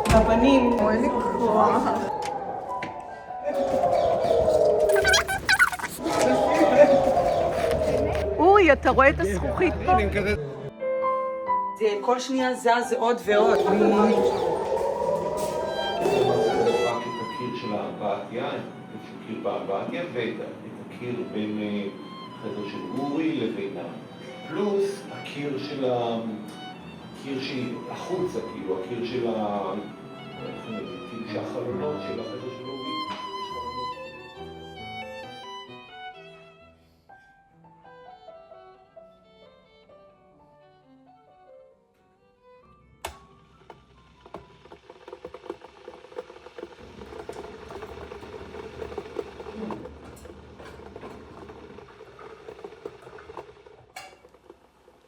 בפנים, אין לי כוח. אוי, אתה רואה את הזכוכית פה? זה כל שנייה זז עוד ועוד. רק את הקיר של האמבטיה, איזשהו קיר באמבטיה, ואת הקיר בין החדר של אורי לבינה. פלוס הקיר של החוצה, כאילו, הקיר של כאילו שהחלונות של החדר של אורי.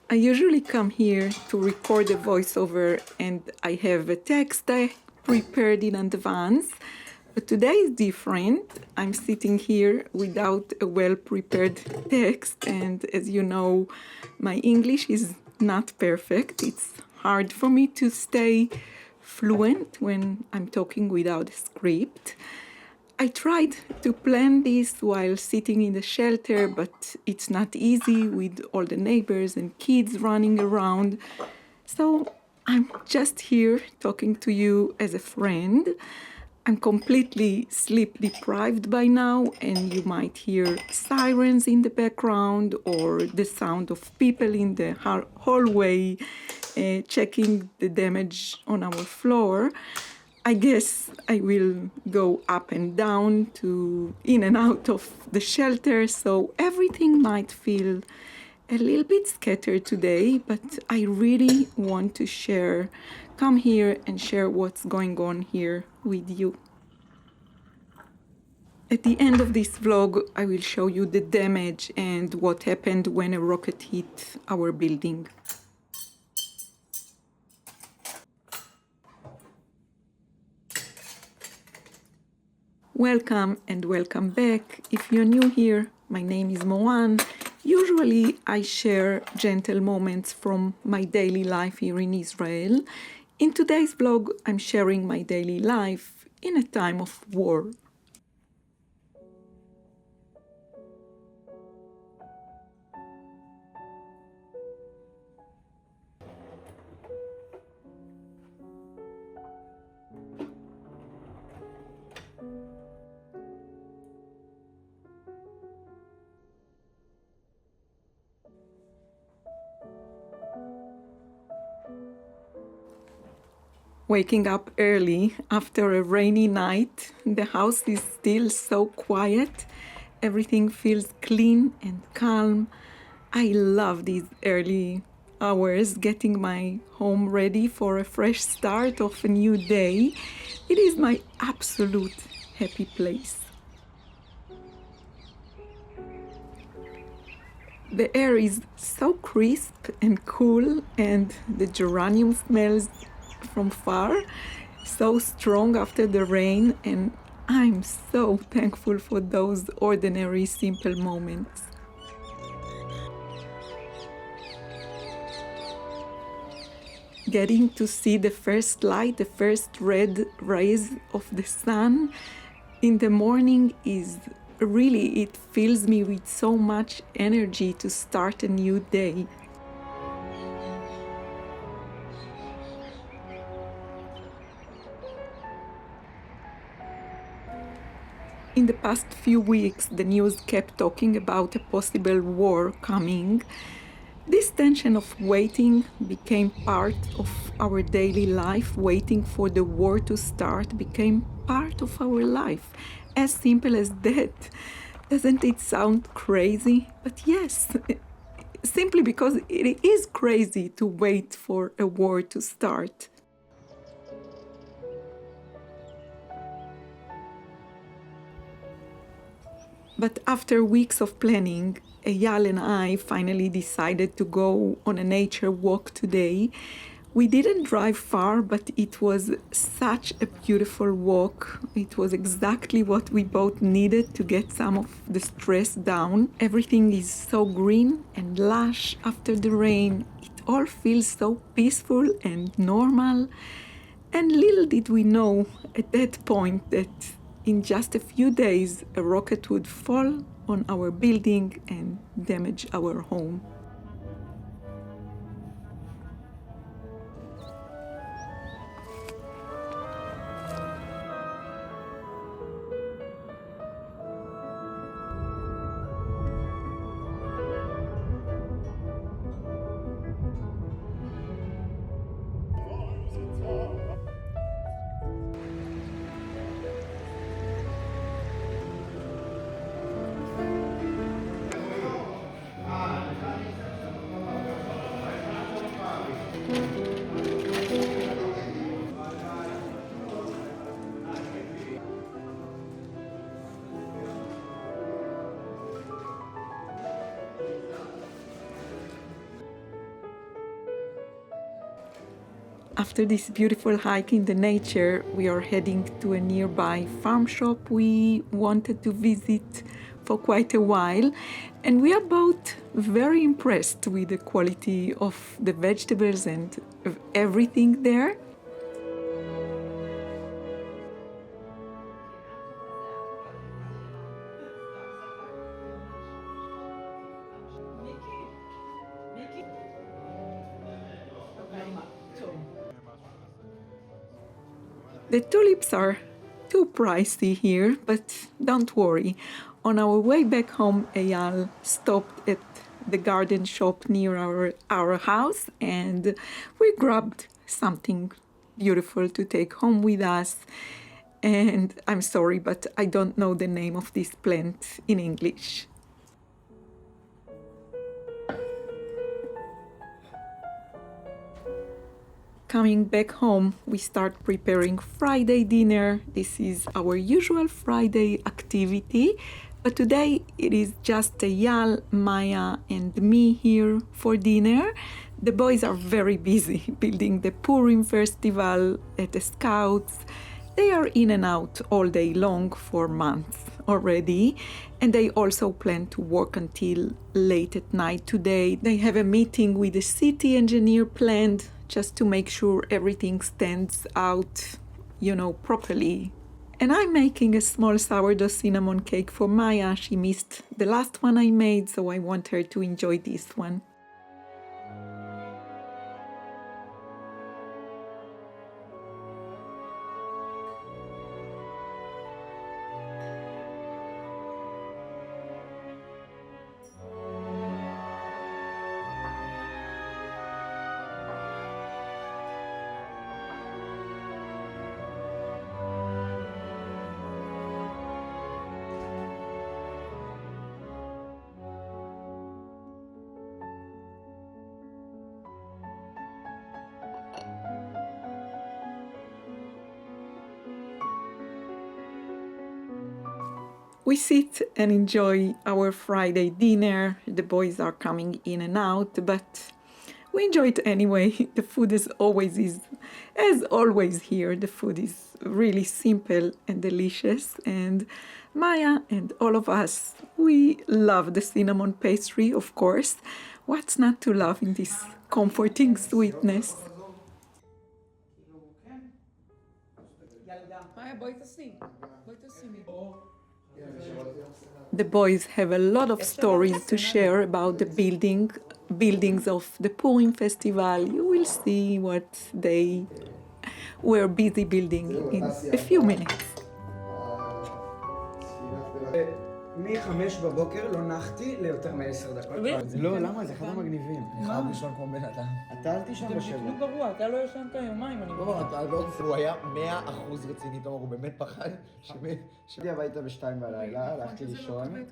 I usually come here to record a voiceover and I have a text I prepared in advance. But today is different. I'm sitting here without a well-prepared text, and as you know, my English is not perfect. It's hard for me to stay fluent when I'm talking without a script. I tried to plan this while sitting in the shelter, but it's not easy with all the neighbors and kids running around. So I'm just here talking to you as a friend. I'm completely sleep deprived by now, and you might hear sirens in the background or the sound of people in the hallway checking the damage on our floor. I guess I will go up and down to in and out of the shelter, so everything might feel a little bit scattered today, but I really want to come here and share what's going on here with you. At the end of this vlog, I will show you the damage and what happened when a rocket hit our building. Welcome and welcome back. If you're new here, my name is Moran. Usually I share gentle moments from my daily life here in Israel. In today's vlog, I'm sharing my daily life in a time of war. Waking up early after a rainy night, the house is still so quiet. Everything feels clean and calm. I love these early hours, getting my home ready for a fresh start of a new day. It is my absolute happy place. The air is so crisp and cool, and the geranium smells from far, so strong after the rain, and I'm so thankful for those ordinary, simple moments. Getting to see the first light, the first red rays of the sun in the morning it fills me with so much energy to start a new day. In the past few weeks, the news kept talking about a possible war coming. This tension of waiting became part of our daily life. Waiting for the war to start became part of our life. As simple as that. Doesn't it sound crazy? But yes, simply because it is crazy to wait for a war to start. But after weeks of planning, Eyal and I finally decided to go on a nature walk today. We didn't drive far, but it was such a beautiful walk. It was exactly what we both needed to get some of the stress down. Everything is so green and lush after the rain. It all feels so peaceful and normal. And little did we know at that point that in just a few days a rocket would fall on our building and damage our home. After this beautiful hike in the nature, we are heading to a nearby farm shop we wanted to visit for quite a while, and we are both very impressed with the quality of the vegetables and of everything there. The tulips are too pricey here, but don't worry. On our way back home, Eyal stopped at the garden shop near our house and we grabbed something beautiful to take home with us. And I'm sorry, but I don't know the name of this plant in English. Coming back home, we start preparing Friday dinner. This is our usual Friday activity, but today it is just Eyal, Maya, and me here for dinner. The boys are very busy building the Purim festival at the Scouts. They are in and out all day long for months already, and they also plan to work until late at night today. They have a meeting with the city engineer planned just to make sure everything stands out, properly. And I'm making a small sourdough cinnamon cake for Maya. She missed the last one I made, so I want her to enjoy this one. We sit and enjoy our Friday dinner. The boys are coming in and out, but we enjoy it anyway. The food is as always here, the food is really simple and delicious. And Maya and all of us, we love the cinnamon pastry, of course. What's not to love in this comforting sweetness? The boys have a lot of stories to share about the buildings of the Purim festival. You will see what they were busy building in a few minutes. מ-5 בבוקר לא נחתי ליותר מ10 דקות. לא, למה? זה אחד המגניבים. אני חייב לישון כמו בן אדם. אתה אל תישן בשבע. זה בדיוק גרוע, אתה לא ישנת יומיים, אני בטוח. הוא היה 100% רציני, תומר, הוא באמת פחד. שבתי הביתה ב2 בלילה, הלכתי לישון.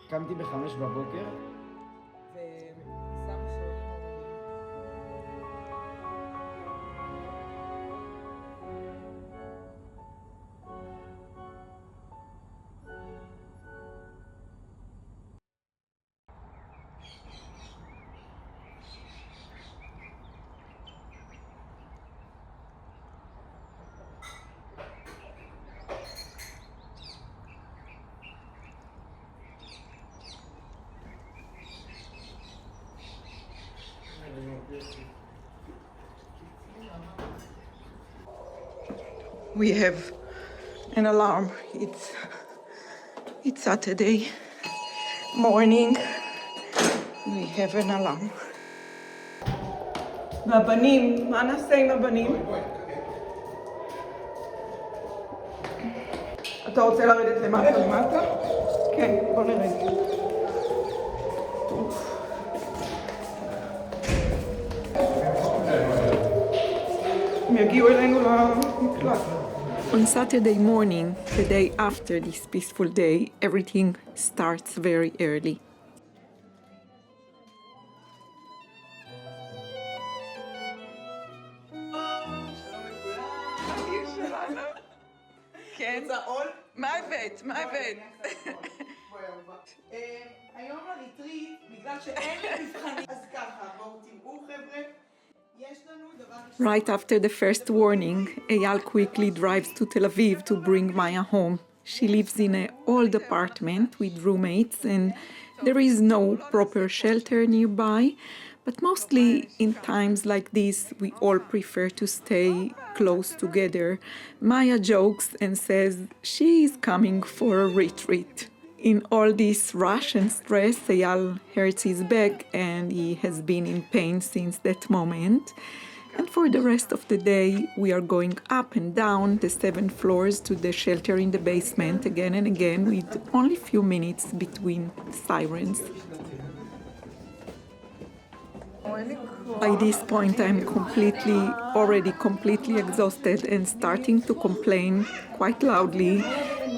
קמתי ב5 בבוקר. We have an alarm. It's Saturday morning. We have an alarm. והבנים, מה נעשה עם הבנים? אתה רוצה לרדת למטה? כן, בוא נרד. הם יגיעו אלינו למקלט. On Saturday morning, the day after this peaceful day, everything starts very early. כן? מה הבאת? היום הריטריט, בגלל שאין לי מבחנים, אז ככה, בואו תראו חבר'ה, יש לנו דבר ראשון. Right after the first warning, Eyal quickly drives to Tel Aviv to bring Maya home. She lives in an old apartment with roommates and there is no proper shelter nearby. But mostly in times like this, we all prefer to stay close together. Maya jokes and says she is coming for a retreat. In all this rush and stress, Eyal hurts his back and he has been in pain since that moment. And for the rest of the day, we are going up and down the 7 floors to the shelter in the basement again and again with only few minutes between sirens. By this point, I'm already completely exhausted and starting to complain quite loudly.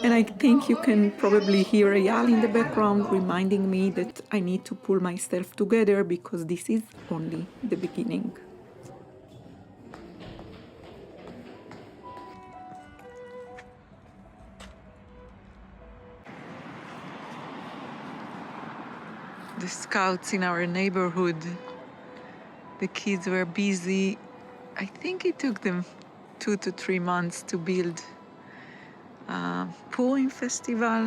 And I think you can probably hear Eyal in the background reminding me that I need to pull myself together because this is only the beginning. The scouts in our neighborhood, the kids were busy. I think it took them 2 to 3 months to build a Purim festival,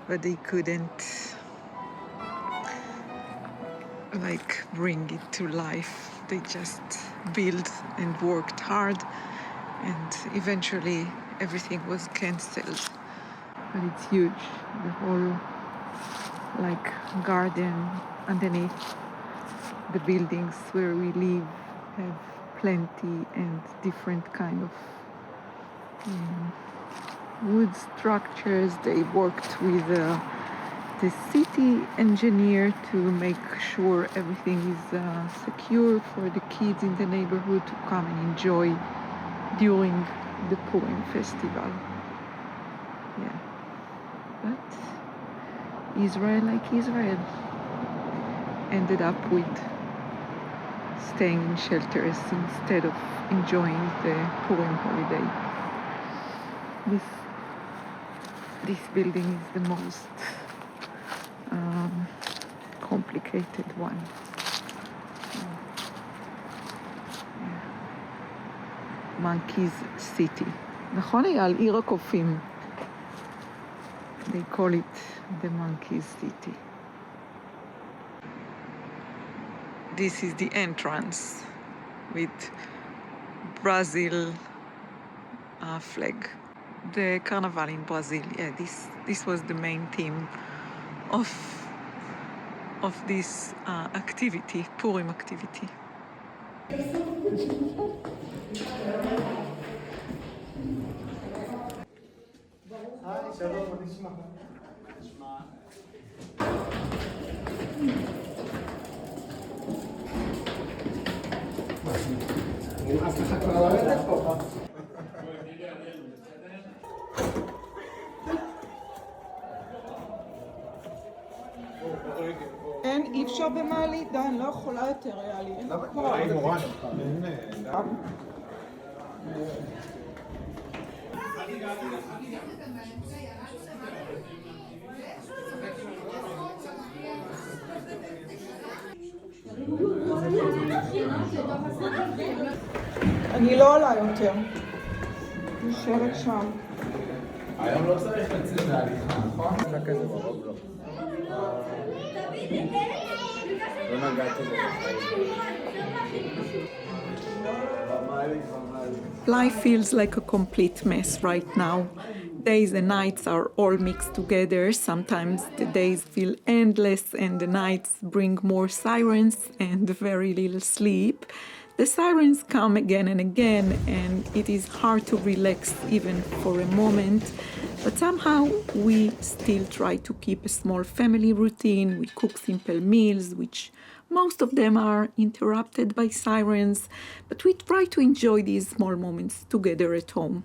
but they couldn't bring it to life. They just built and worked hard, and eventually everything was cancelled. But it's huge. The whole garden underneath the buildings where we live have plenty and different kind of wood structures. They worked with the city engineer to make sure everything is secure for the kids in the neighborhood to come and enjoy during the Purim festival. Yeah, but Israel, like Israel, ended up with staying in shelters instead of enjoying the Purim holiday. This building is the most complicated one. Monkeys City. נכון אייל? עיר הקופים. They call it the Monkeys City. This is the entrance with Brazil flag. The carnival in Brazil, yeah, this was the main theme of this activity, Purim activity. אין, אי אפשר במעלית, די, אני לא יכולה יותר, היה לי, אין לי כוח. אני לא עולה יותר. נשארת שם. היום לא צריך לצאת להליכה, נכון? כזה ברוב לא. לא נגעתי בזה. Life feels like a complete mess right now. Days and nights are all mixed together. Sometimes the days feel endless and the nights bring more sirens and very little sleep. The sirens come again and again, and it is hard to relax even for a moment. But somehow we still try to keep a small family routine. We cook simple meals, which most of them are interrupted by sirens, but we try to enjoy these small moments together at home.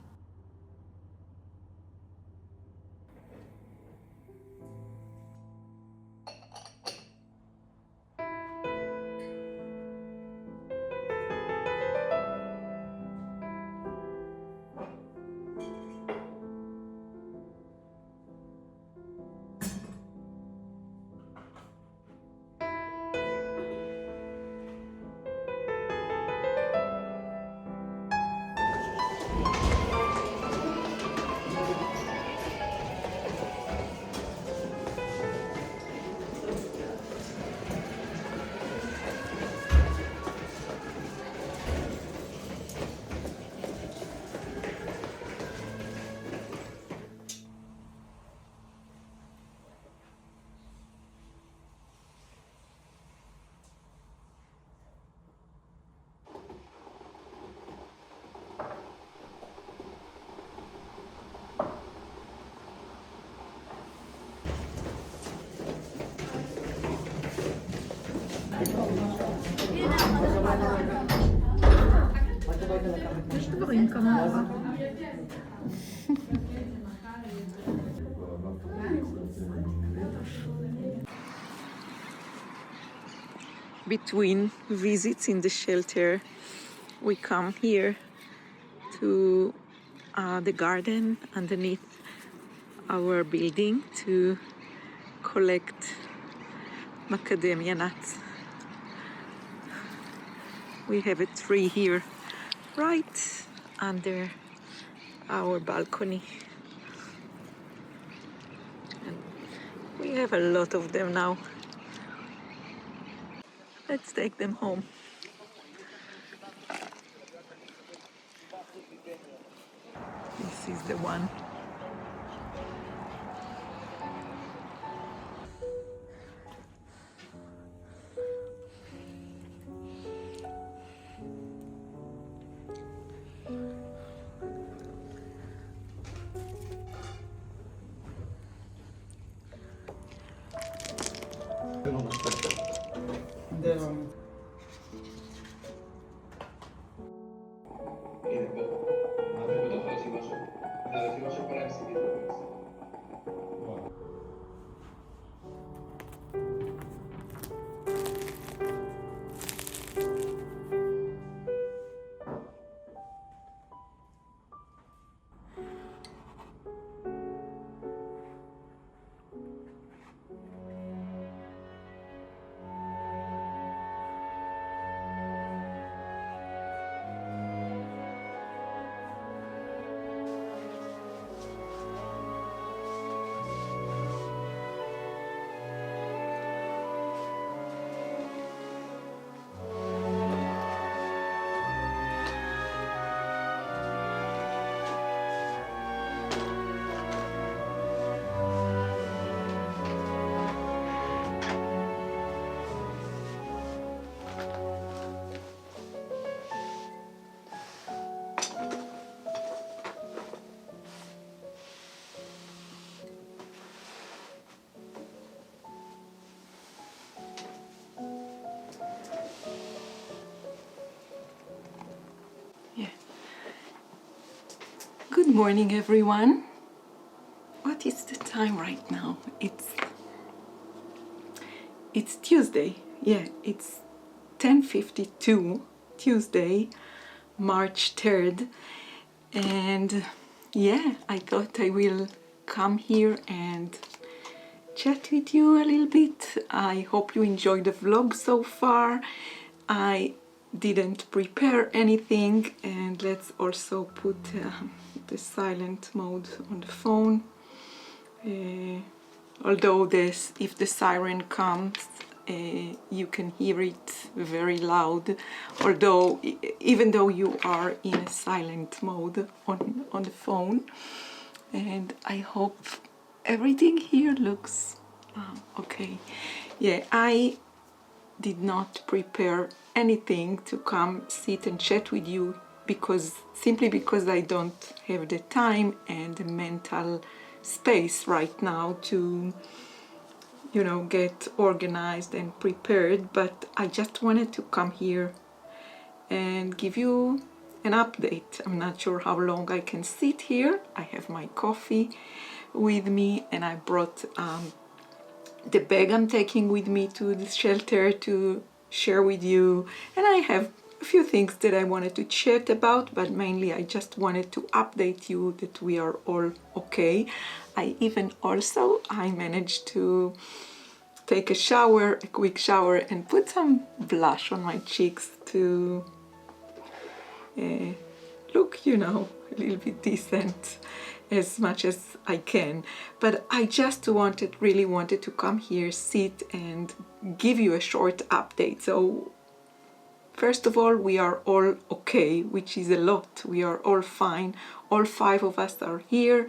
יש דברים כמוך. Between visits in the shelter, we come here to the garden underneath our building to collect macadamia nuts. We have a tree here right under our balcony. And we have a lot of them now. Let's take them home. This is the one. Good morning, everyone. What is the time right now? It's Tuesday. Yeah, it's 10:52, Tuesday, March 3rd. And yeah, I thought I will come here and chat with you a little bit. I hope you enjoyed the vlog so far. I didn't prepare anything, and let's also put the silent mode on the phone. Although if the siren comes, you can hear it very loud, although even though you are in a silent mode on the phone. And I hope everything here looks okay. Yeah, I did not prepare anything to come sit and chat with you simply because I don't have the time and the mental space right now to get organized and prepared, but I just wanted to come here and give you an update. I'm not sure how long I can sit here. I have my coffee with me, and I brought the bag I'm taking with me to the shelter to share with you, and I have a few things that I wanted to chat about, but mainly I just wanted to update you that we are all okay. I managed to take a quick shower, and put some blush on my cheeks to look, a little bit decent as much as I can. But I just really wanted to come here, sit and give you a short update. So first of all, we are all okay, which is a lot. We are all fine. All 5 of us are here.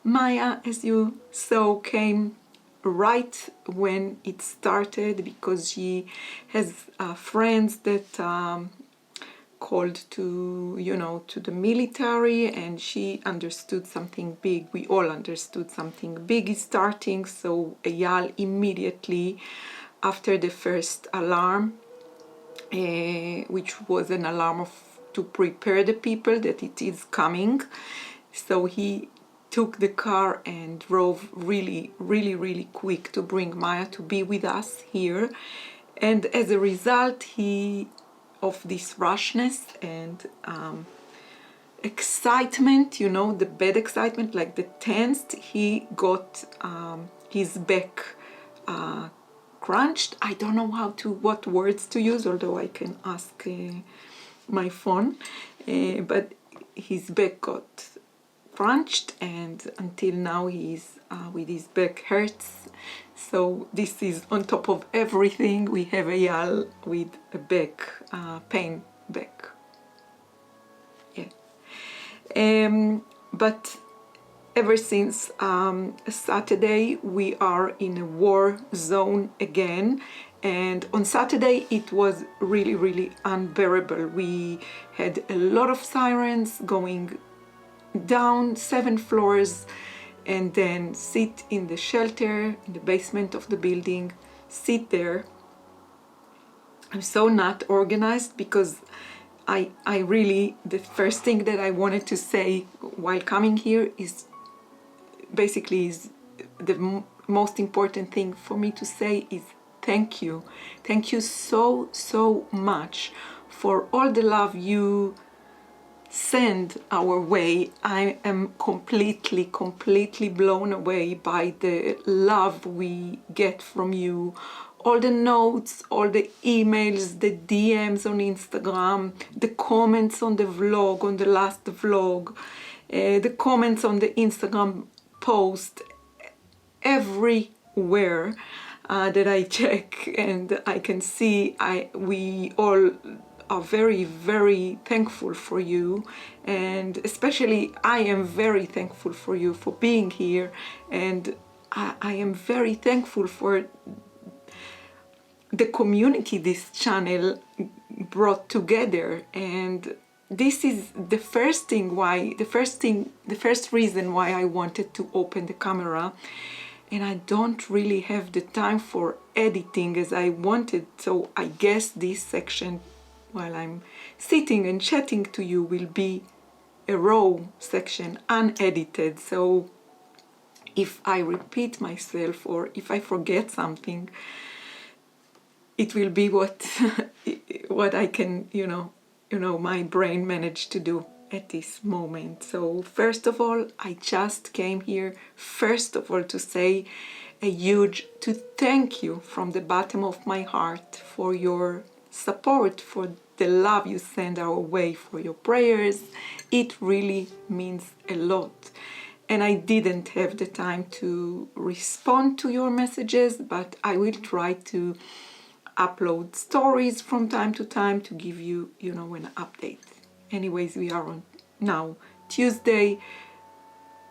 Maya, as you saw, came right when it started because she has friends that called to the military, and she understood something big. We all understood something big is starting. So Eyal immediately after the first alarm, which was an alarm to prepare the people that it is coming, so he took the car and drove really quick to bring Maya to be with us here. And as a result of this rushness and excitement, the bad excitement, like the tense, he got his back crunched. I don't know what words to use, although I can ask my phone, but his back got crunched, and until now he's with his back hurts. So this is on top of everything. We have Eyal with a back pain back. Yeah. But ever since Saturday, we are in a war zone again. And on Saturday, it was really unbearable. We had a lot of sirens going down 7 floors, and then sit in the shelter in the basement of the building, sit there. I'm so not organized because I really, the first thing that I wanted to say while coming here is the most important thing for me to say is thank you. Thank you so much for all the love you send our way. I am completely blown away by the love we get from you. All the notes, all the emails, the DMs on Instagram, the comments on the vlog, on the last vlog, the comments on the Instagram post, everywhere that I check and I can see, we all are very thankful for you, and especially I am very thankful for you for being here, and I am very thankful for the community this channel brought together. And this is the first reason why I wanted to open the camera, and I don't really have the time for editing as I wanted. So I guess this section while I'm sitting and chatting to you will be a raw section, unedited. So if I repeat myself or if I forget something, it will be what I can, my brain managed to do at this moment. So first of all, I just came here first of all to say to thank you from the bottom of my heart for your support, for the love you send our way, for your prayers. It really means a lot. And I didn't have the time to respond to your messages, but I will try to upload stories from time to time to give you, you know, an update. Anyways, we are on now Tuesday,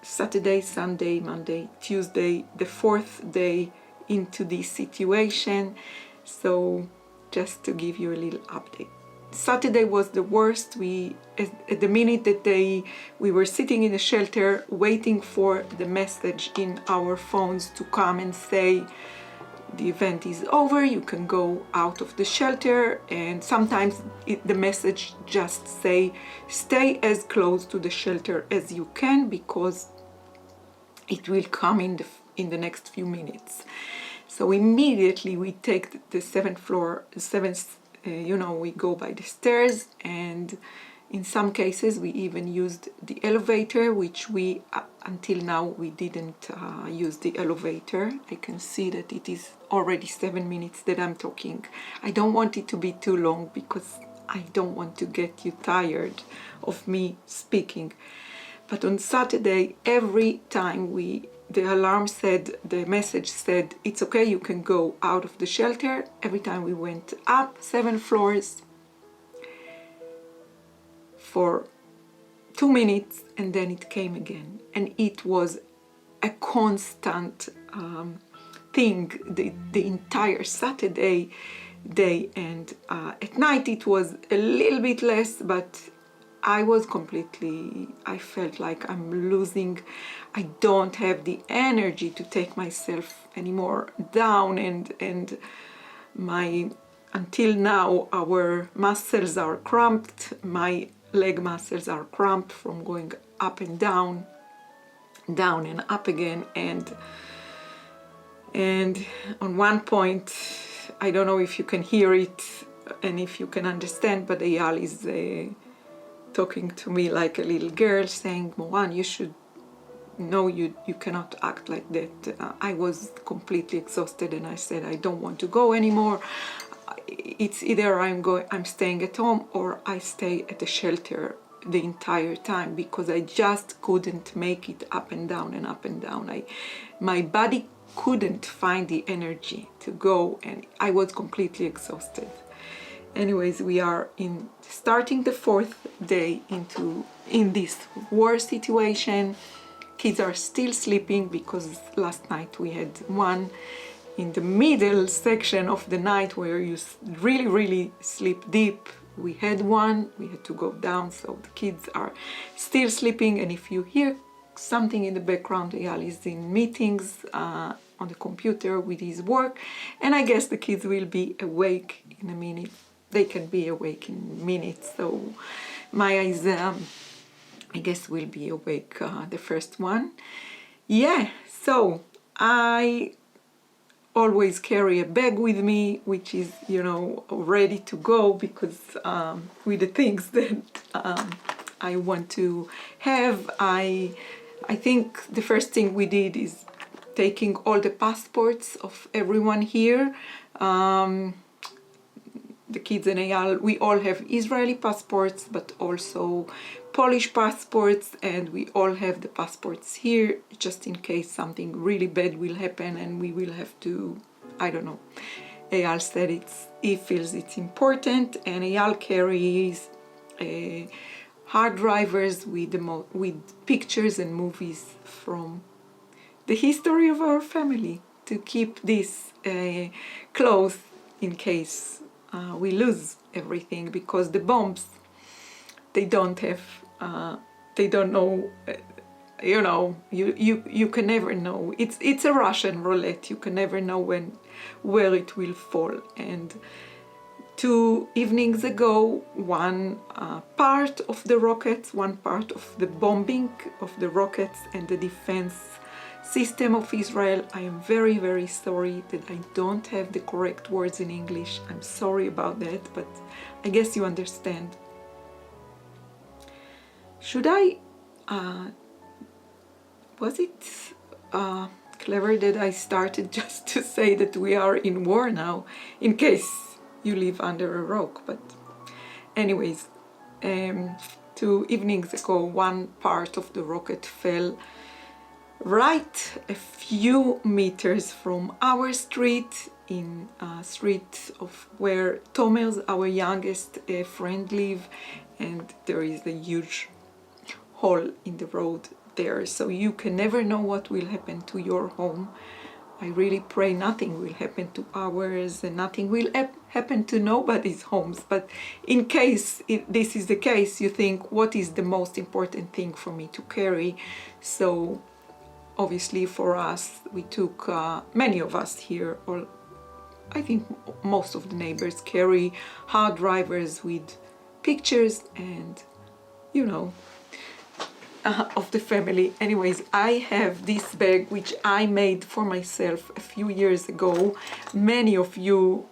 Saturday, Sunday, Monday, Tuesday, the 4th day into this situation. So just to give you a little update. Saturday was the worst. At the minute that we were sitting in the shelter waiting for the message in our phones to come and say the event is over, you can go out of the shelter, and sometimes the message just say stay as close to the shelter as you can because it will come in the next few minutes. So immediately we take the 7th floor, we go by the stairs, and in some cases we even used the elevator, which we until now we didn't use the elevator. I can see that it is already 7 minutes that I'm talking. I don't want it to be too long because I don't want to get you tired of me speaking. But on Saturday, every time the alarm said, the message said, it's okay, you can go out of the shelter. Every time we went up 7 floors for 2 minutes, and then it came again. And it was a constant thing the entire Saturday day. And at night it was a little bit less, but I felt like I'm losing. I don't have the energy to take myself anymore down, and until now our muscles are cramped. My leg muscles are cramped from going up and down and up again, and on one point, I don't know if you can hear it and if you can understand, but Eyal is talking to me like a little girl, saying, Moran, you should know you cannot act like that. I was completely exhausted, and I said, I don't want to go anymore. It's either I'm staying at home or I stay at the shelter the entire time, because I just couldn't make it up and down and up and down. My body couldn't find the energy to go, and I was completely exhausted. Anyways, we are starting the 4th day in this war situation. Kids are still sleeping because last night we had one in the middle section of the night where you really, really sleep deep. We had one, we had to go down, so the kids are still sleeping. And if you hear something in the background, Eyal is in meetings on the computer with his work, and I guess the kids will be awake in a minute. They can be awake in minutes, so my eyes, I guess, will be awake, the first one. Yeah, so I always carry a bag with me, which is, ready to go, because with the things that I want to have, I think the first thing we did is taking all the passports of everyone here. The kids and Eyal, we all have Israeli passports, but also Polish passports, and we all have the passports here, just in case something really bad will happen and we will have to, I don't know. Eyal said he feels it's important, and Eyal carries hard drivers with pictures and movies from the history of our family to keep this close in case we lose everything, because the bombs, they don't know, you can never know. It's a Russian roulette. You can never know where it will fall. And 2 evenings ago, one part of the rockets, one part of the bombing of the rockets and the defense system of Israel. I am very, very sorry that I don't have the correct words in English. I'm sorry about that, but I guess you understand. Should I, was it clever that I started just to say that we are in war now, in case you live under a rock? But anyways, 2 evenings ago, one part of the rocket fell right a few meters from our street, in a street of where Tomer's, our youngest friend, live, and there is a huge hole in the road there, so you can never know what will happen to your home. I really pray nothing will happen to ours and nothing will happen to nobody's homes, but in case this is the case, you think, what is the most important thing for me to carry? So obviously for us, we took, many of us here, or I think most of the neighbors carry hard drivers with pictures and, you know, of the family. Anyways, I have this bag which I made for myself a few years ago. Many of you,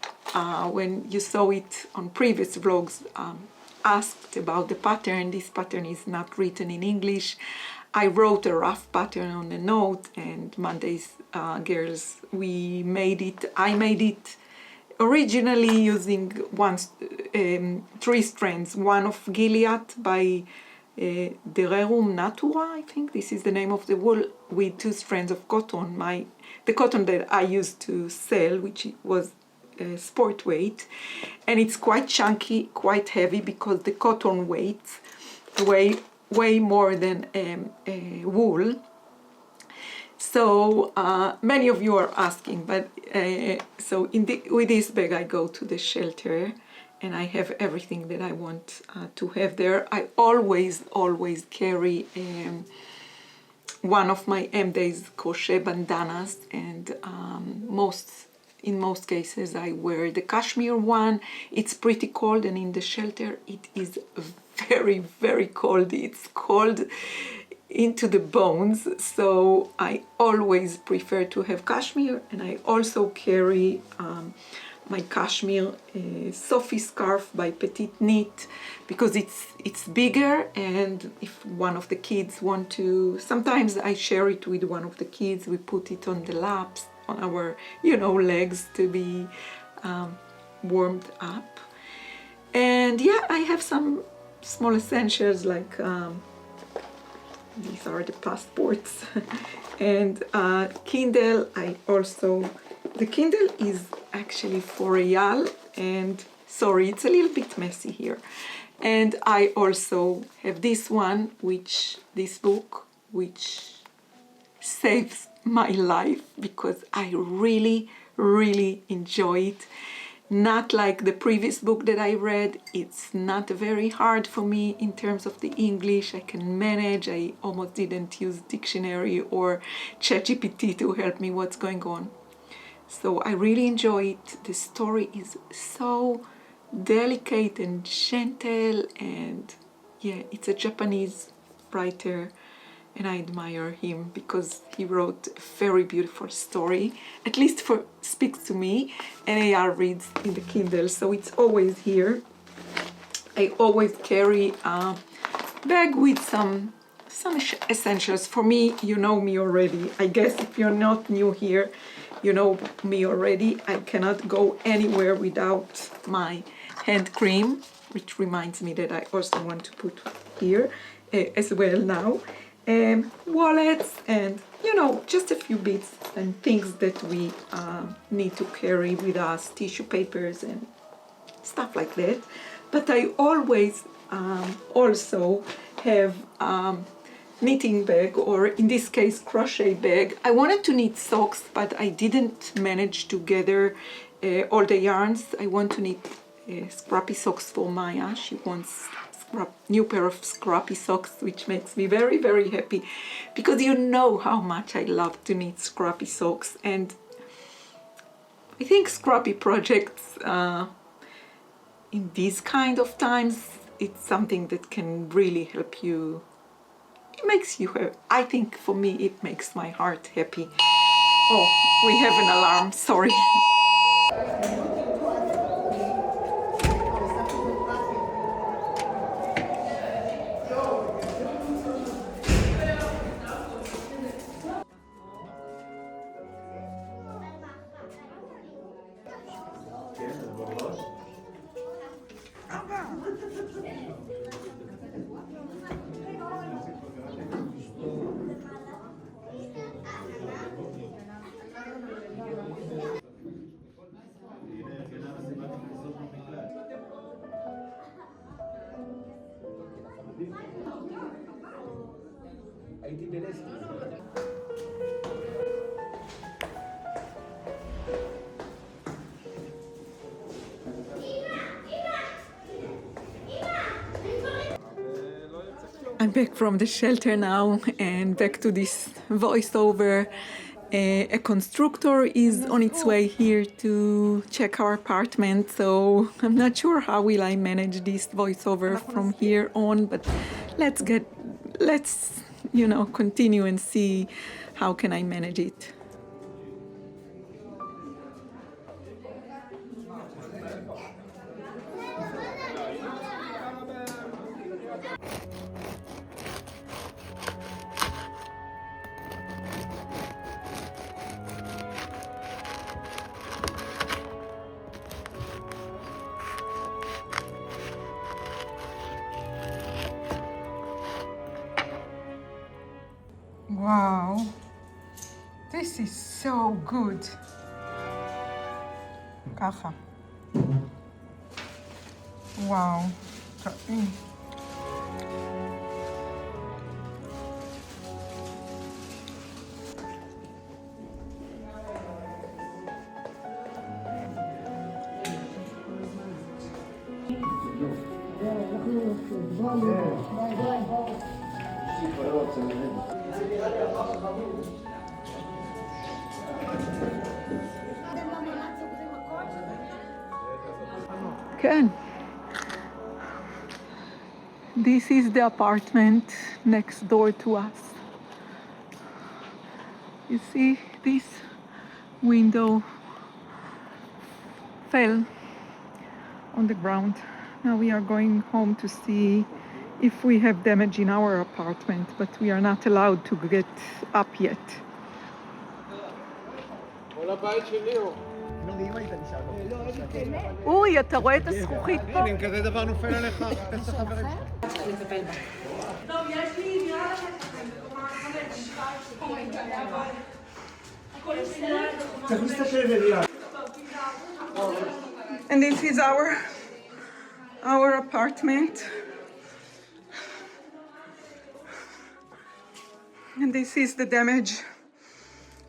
when you saw it on previous vlogs, asked about the pattern. This pattern is not written in English. I wrote a rough pattern on a note, and Monday's girls, we made it. I made it originally using 3 strands, one of Gilead by Dererum Natura, I think this is the name of the wool, with 2 strands of cotton. The cotton that I used to sell, which was sport weight, and it's quite chunky, quite heavy, because the cotton weighs way more than wool. So many of you are asking, but so with this bag I go to the shelter, and I have everything that I want to have there. I always carry one of my M-Days crochet bandanas, and in most cases I wear the cashmere one. It's pretty cold, and in the shelter it is very cold. It's cold into the bones, so I always prefer to have cashmere. And I also carry my cashmere Sophie scarf by Petite Knit, because it's bigger, and if one of the kids want to, sometimes I share it with one of the kids. We put it on the laps, on our, you know, legs to be warmed up. And yeah, I have some small essentials like these are the passports and Kindle. The Kindle is actually for Real, and sorry, it's a little bit messy here. And I also have this one, this book, which saves my life, because I really enjoy it. Not like the previous book that I read. It's not very hard for me in terms of the English. I can manage. I almost didn't use dictionary or ChatGPT to help me what's going on. So I really enjoy it. The story is so delicate and gentle, and yeah, it's a Japanese writer, and I admire him because he wrote a very beautiful story, at least speaks to me, and AR reads in the Kindle, so it's always here. I always carry a bag with some essentials. For me, you know me already. I guess if you're not new here, you know me already. I cannot go anywhere without my hand cream, which reminds me that I also want to put here as well now. Wallets, and you know, just a few bits and things that we need to carry with us, tissue papers and stuff like that. But I always also have knitting bag, or in this case crochet bag. I wanted to knit socks, but I didn't manage to gather all the yarns. I want to knit scrappy socks for Maya. She wants new pair of scrappy socks, which makes me very happy, because you know how much I love to knit scrappy socks. And I think scrappy projects in these kind of times, it's something that can really help you. It makes you happy. I think for me it makes my heart happy. Oh, we have an alarm, sorry. I'm back from the shelter now and back to this voiceover. A constructor is on its way here to check our apartment, so I'm not sure how will I manage this voiceover from here on, but let's continue and see how can I manage it. Wow, this is so good. ככה. וואו. טעים. כן. This is the apartment next door to us. You see, this window fell on the ground. Now we are going home to see if we have damage in our apartment, but we are not allowed to get up yet. אוי, אתה רואה את הזכוכית פה? הנה, אם כזה דבר נופל עליך, אתה צריך לטפל בה. טוב, יש לי, נראה לך לכם, בקומה 5. צריך להסתכל ולראה. And this is our apartment. And this is the damage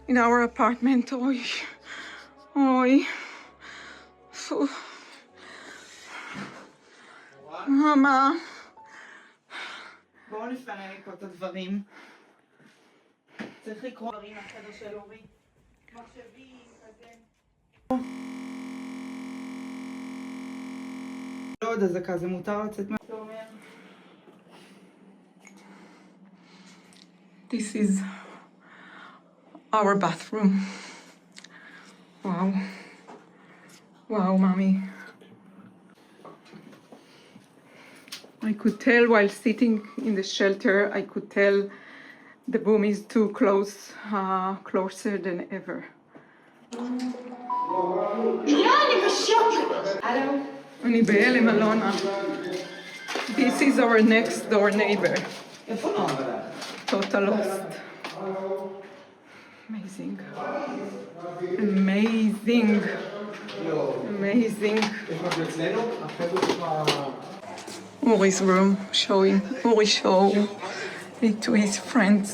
in our apartment. Oy. Oy. Phew. Mama. בואו נפנה לי פה את הדברים. צריך לקרוא דברים מהחדר של אורי. מחשבים, כזה. לא עוד הזקה, זה מותר לצאת מה... This is our bathroom. Wow. Wow, mommy. I could tell while sitting in the shelter, I could tell the room is too close, closer than ever. אני בהלם, אלונה. This is our next door neighbor. Total lost. Amazing. Amazing. Amazing. Uri's room, Uri show it to his friends.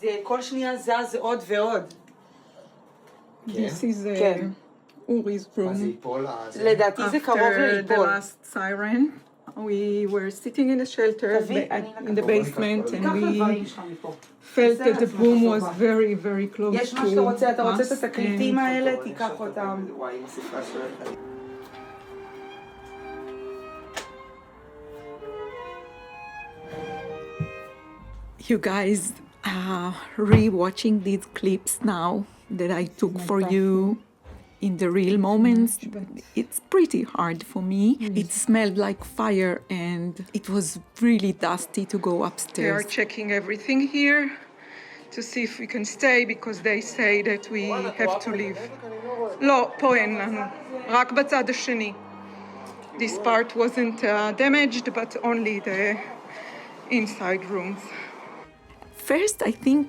זה כל שנייה זז עוד ועוד. This is Uri's room. לדעתי זה קרוב After the ליפול. last siren, we were sitting in the shelter in the basement and we felt that the room was very, very close to us. יש מה שאתה רוצה, אתה רוצה את התקליטים האלה, תיקח אותם. You guys are re-watching these clips now that I took for you in the real moments. It's pretty hard for me. It smelled like fire and it was really dusty to go upstairs. They are checking everything here to see if we can stay because they say that we have to leave. לא, פה אין לנו. רק בצד השני. This part wasn't damaged, but only the inside rooms. First, I think,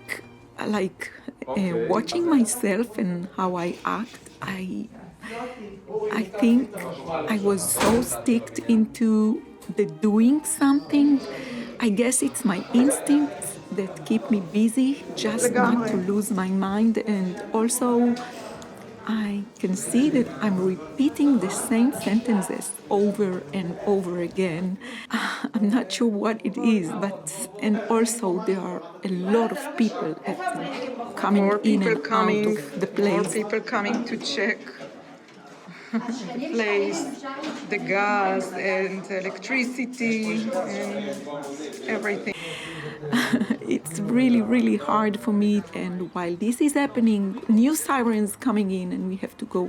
watching myself and how I act, I think I was so sticked into the doing something. I guess it's my instincts that keep me busy, just not to lose my mind. And also, I can see that I'm repeating the same sentences over and over again. I'm not sure what it is, and also there are a lot of people coming in and out of the place. More people coming to check the place, the gas and electricity and everything. It's really, really hard for me. And while this is happening, new sirens coming in, and we have to go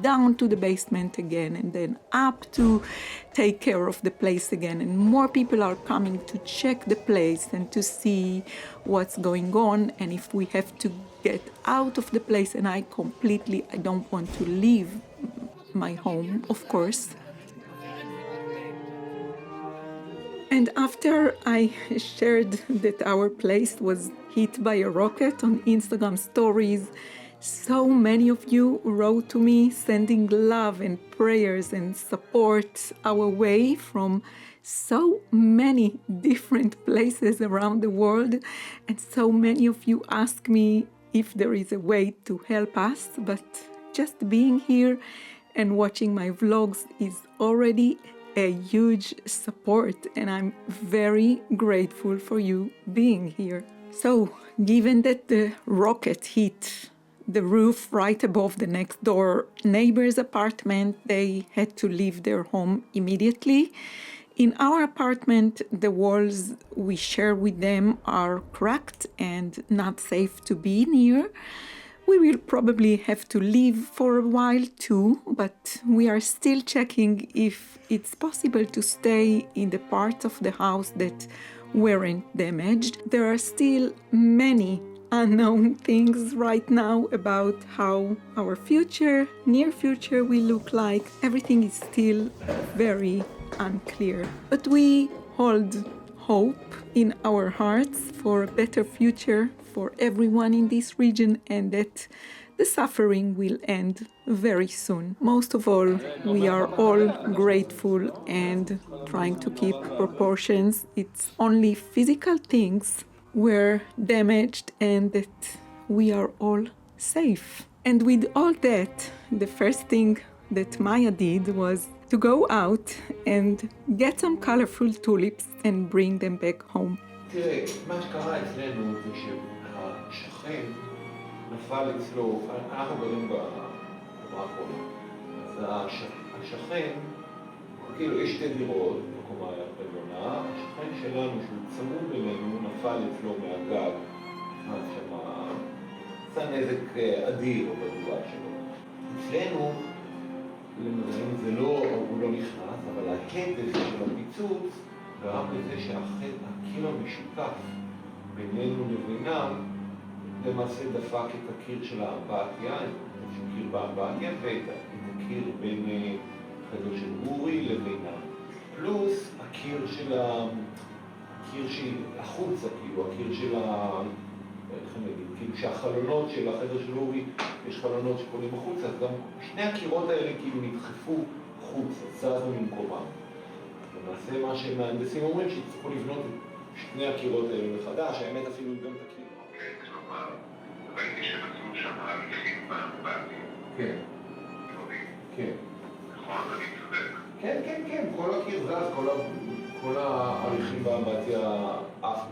down to the basement again and then up to take care of the place again. And more people are coming to check the place and to see what's going on and if we have to get out of the place. And I don't want to leave my home, of course. And after I shared that our place was hit by a rocket on Instagram stories, so many of you wrote to me sending love and prayers and support our way from so many different places around the world. And so many of you asked me if there is a way to help us, but just being here and watching my vlogs is already a huge support, and I'm very grateful for you being here. So, given that the rocket hit the roof right above the next door neighbor's apartment, they had to leave their home immediately. In our apartment, the walls we share with them are cracked and not safe to be near. We will probably have to leave for a while too, but we are still checking if it's possible to stay in the parts of the house that weren't damaged. There are still many unknown things right now about how our near future will look like. Everything is still very unclear, but we hold hope in our hearts for a better future for everyone in this region, and that the suffering will end very soon. Most of all, we are all grateful and trying to keep proportions. It's only physical things were damaged and that we are all safe. And with all that, the first thing that Maya did was to go out and get some colorful tulips and bring them back home. תראה, מה שקרה אצלנו זה שהשכן נפל אצלו, אנחנו גרים בחברה האחרונה, אז השכן, כאילו יש שתי דירות בקומה העליונה, השכן שלנו שהוא צמוד אלינו נפל אצלו מהגג, נכנס שם, עשה נזק אדיר בדירה שלו. אצלנו, למזלנו זה לא, הוא לא נכנס, אבל ההד הזה של הפיצוץ גרם לזה שהקיר המשותף בינינו לבינם למעשה דפק את הקיר של האמבטיה, את הקיר באמבטיה ואת הקיר בין חדר של אורי לבינם. פלוס הקיר החוצה, כאילו, הקיר של איך אני אגיד, כאילו שהחלונות של החדר של אורי, יש חלונות שפונים החוצה, אז גם שני הקירות האלה כאילו נדחפו חוצה, זזו ממקומם. למעשה מה שמהנדסים אומרים שיצטרכו לבנות את שני הקירות האלה מחדש, האמת אפילו גם את הקיר. כלומר, ראיתי שמצאו שם הליכים באמבטיה. כן. כן. נכון, אני צודק. כן, כל הקיר זז, כל ההליכים באמבטיה עפו.